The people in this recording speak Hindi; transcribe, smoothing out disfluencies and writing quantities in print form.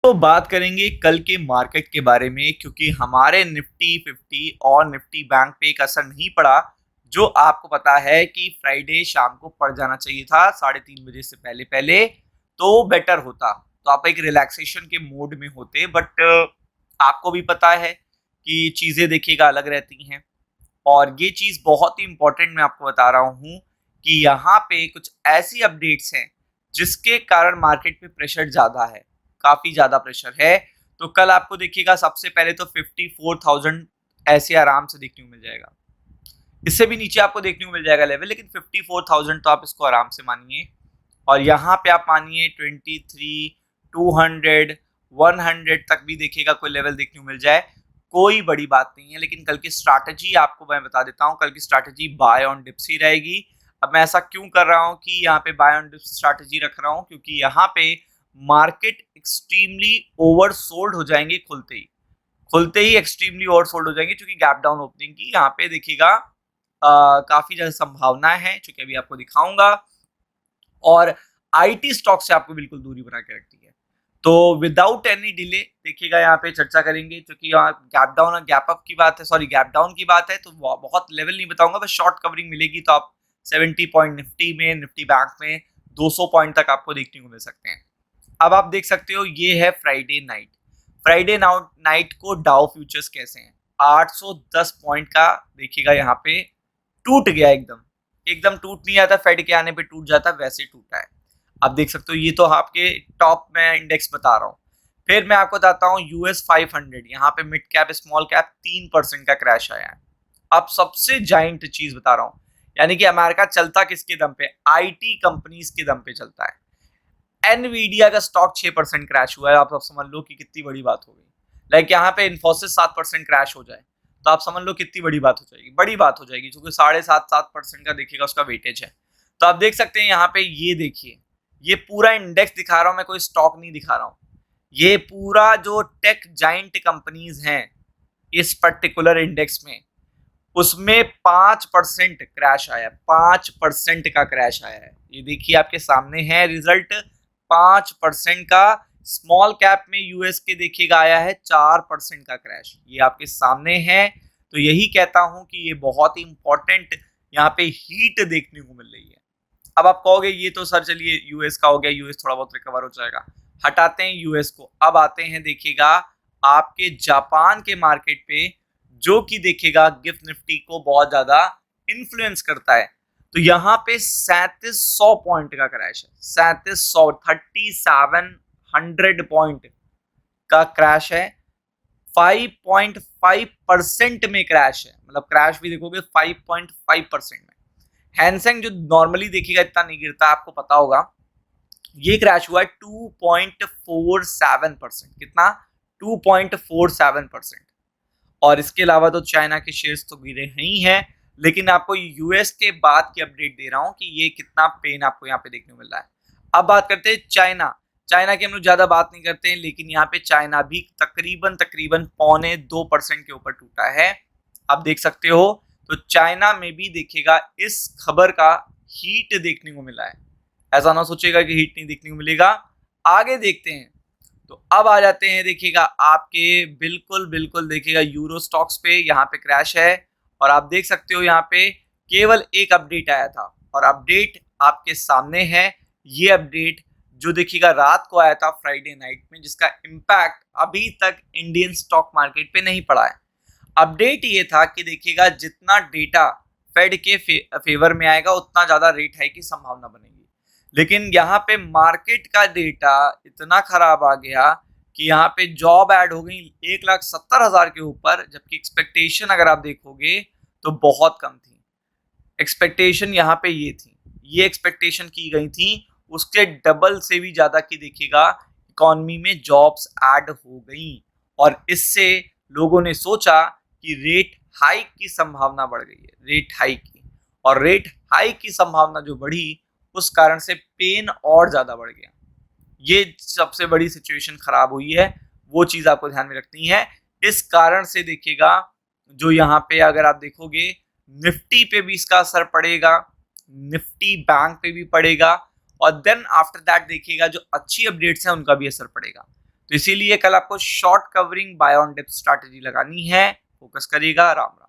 तो बात करेंगे कल के मार्केट के बारे में, क्योंकि हमारे निफ्टी 50 और निफ्टी बैंक पे एक असर नहीं पड़ा। जो आपको पता है कि फ्राइडे शाम को पड़ जाना चाहिए था 3:30 बजे से पहले पहले, तो बेटर होता। तो आप एक रिलैक्सेशन के मोड में होते, बट आपको भी पता है कि चीजें देखिएगा अलग रहती हैं। और ये चीज बहुत ही इंपॉर्टेंट मैं आपको बता रहा हूँ कि यहाँ पे कुछ ऐसी अपडेट्स हैं जिसके कारण मार्केट पे प्रेशर ज्यादा है, काफी ज्यादा प्रेशर है। तो कल आपको देखिएगा सबसे पहले तो 54,000 ऐसे आराम से देखने को मिल जाएगा। इससे भी नीचे आपको देखने को मिल जाएगा लेवल, लेकिन 54,000 तो आप इसको आराम से मानिए। और यहाँ पे आप मानिए 23, 200, 100 तक भी देखिएगा कोई लेवल देखने को मिल जाए, कोई बड़ी बात नहीं है। लेकिन कल की स्ट्रैटेजी आपको मैं बता देता हूँ, कल की स्ट्रैटेजी बाय ऑन डिप्स ही रहेगी। अब मैं ऐसा क्यों कर रहा हूँ कि यहाँ पे बाय ऑन डिप्स स्ट्रैटेजी रख रहा हूँ, क्योंकि यहाँ पे मार्केट एक्सट्रीमली ओवरसोल्ड हो जाएंगे खुलते ही एक्सट्रीमली ओवरसोल्ड हो जाएंगे, क्योंकि गैप डाउन ओपनिंग की यहाँ पे देखिएगा काफी ज्यादा संभावना है, क्योंकि अभी आपको दिखाऊंगा। और आईटी स्टॉक से आपको बिल्कुल दूरी बना के रखती है। तो विदाउट एनी डिले देखिएगा यहाँ पे चर्चा करेंगे, क्योंकि यहाँ गैप डाउन और गैप अप की बात है, सॉरी गैप डाउन की बात है, तो बहुत लेवल नहीं बताऊंगा, बस शॉर्ट कवरिंग मिलेगी। तो आप 70 पॉइंट निफ्टी में, निफ्टी बैंक में 200 पॉइंट तक आपको देखने को मिल सकते हैं। अब आप देख सकते हो ये है फ्राइडे नाइट। फ्राइडे नाइट को डाउ फ्यूचर्स कैसे हैं, 810 पॉइंट का देखिएगा यहाँ पे टूट गया, एकदम एकदम टूट नहीं आता, फेड के आने पे टूट जाता, वैसे टूटा है। आप देख सकते हो, ये तो आपके टॉप में इंडेक्स बता रहा हूँ। फिर मैं आपको बताता हूँ यूएस 500, यहाँ पे मिड कैप स्मॉल कैप 3% का क्रैश आया है। अब सबसे जाइंट चीज बता रहा हूँ, यानी कि अमेरिका चलता किसके दम पे, आईटी कंपनीज के दम पे चलता है। एनवीडिया का स्टॉक 6% क्रैश हुआ है, आप सब समझ लो कि कितनी बड़ी बात हो गई। लाइक यहाँ पे इन्फोसिस 7% क्रैश हो जाए तो आप समझ लो कितनी बड़ी बात हो जाएगी, बड़ी बात हो जाएगी, क्योंकि 7.5-7% का देखिएगा उसका वेटेज है। तो आप देख सकते हैं यहाँ पे, ये देखिए, ये पूरा इंडेक्स दिखा रहा हूं मैं, कोई स्टॉक नहीं दिखा रहा हूं। ये पूरा जो टेक जाइंट कंपनीज हैं इस पर्टिकुलर इंडेक्स में, उसमें 5% क्रैश आया है, 5% का क्रैश आया है। ये देखिए आपके सामने है रिजल्ट, 5% का। स्मॉल कैप में यूएस के देखिएगा आया है 4% का क्रैश, ये आपके सामने है। तो यही कहता हूं कि ये बहुत ही इंपॉर्टेंट यहाँ पे हीट देखने को मिल रही है। अब आप कहोगे ये तो सर चलिए यूएस का हो गया, यूएस थोड़ा बहुत रिकवर हो जाएगा, हटाते हैं यूएस को। अब आते हैं देखिएगा आपके जापान के मार्केट पे, जो कि देखिएगा गिफ्ट निफ्टी को बहुत ज्यादा इन्फ्लुएंस करता है। तो यहाँ पे 3700 पॉइंट का क्रैश है, 3700 पॉइंट का क्रैश है। 5.5% में क्रैश है, मतलब क्रैश भी देखोगे 5.5% में। हैंसेंग जो नॉर्मली देखिएगा इतना नहीं गिरता, आपको पता होगा, ये क्रैश हुआ है 2.47%। कितना, 2.47%। और इसके अलावा तो चाइना के शेयर्स तो गिरे ही हैं, लेकिन आपको यूएस के बाद की अपडेट दे रहा हूं कि ये कितना पेन आपको यहाँ पे देखने को मिल रहा है। अब बात करते हैं चाइना। चाइना की हम लोग ज्यादा बात नहीं करते हैं, लेकिन यहाँ पे चाइना भी तकरीबन 0.25% के ऊपर टूटा है, आप देख सकते हो। तो चाइना में भी देखिएगा इस खबर का हीट देखने को मिला है, ऐसा ना सोचेगा कि हीट नहीं देखने को मिलेगा। आगे देखते हैं। तो अब आ जाते हैं देखिएगा आपके बिल्कुल बिल्कुल देखिएगा यूरो स्टॉक्स पे, यहाँ पे क्रैश है। और आप देख सकते हो यहाँ पे केवल एक अपडेट आया था, और अपडेट आपके सामने है। ये अपडेट जो देखिएगा रात को आया था फ्राइडे नाइट में, जिसका इम्पैक्ट अभी तक इंडियन स्टॉक मार्केट पे नहीं पड़ा है। अपडेट ये था कि देखिएगा जितना डेटा फेड के फेवर में आएगा उतना ज्यादा रेट हाइक की संभावना बनेगी। लेकिन यहाँ पे मार्केट का डेटा इतना खराब आ गया कि यहाँ पे जॉब ऐड हो गई 1,70,000 के ऊपर, जबकि एक्सपेक्टेशन अगर आप देखोगे तो बहुत कम थी। एक्सपेक्टेशन यहाँ पे ये थी, ये एक्सपेक्टेशन की गई थी उसके डबल से भी ज्यादा की देखिएगा इकोनॉमी में जॉब्स ऐड हो गई। और इससे लोगों ने सोचा कि रेट हाइक की संभावना बढ़ गई है, रेट हाइक की। और रेट हाइक की संभावना जो बढ़ी, उस कारण से पेन और ज्यादा बढ़ गया। ये सबसे बड़ी सिचुएशन खराब हुई है, वो चीज आपको ध्यान में रखनी है। इस कारण से देखिएगा जो यहाँ पे अगर आप देखोगे निफ्टी पे भी इसका असर पड़ेगा, निफ्टी बैंक पे भी पड़ेगा, और देन आफ्टर दैट देखिएगा जो अच्छी अपडेट्स हैं उनका भी असर पड़ेगा। तो इसीलिए कल आपको short covering buy on dip strategy लगानी है। फोकस करिएगा। राम राम।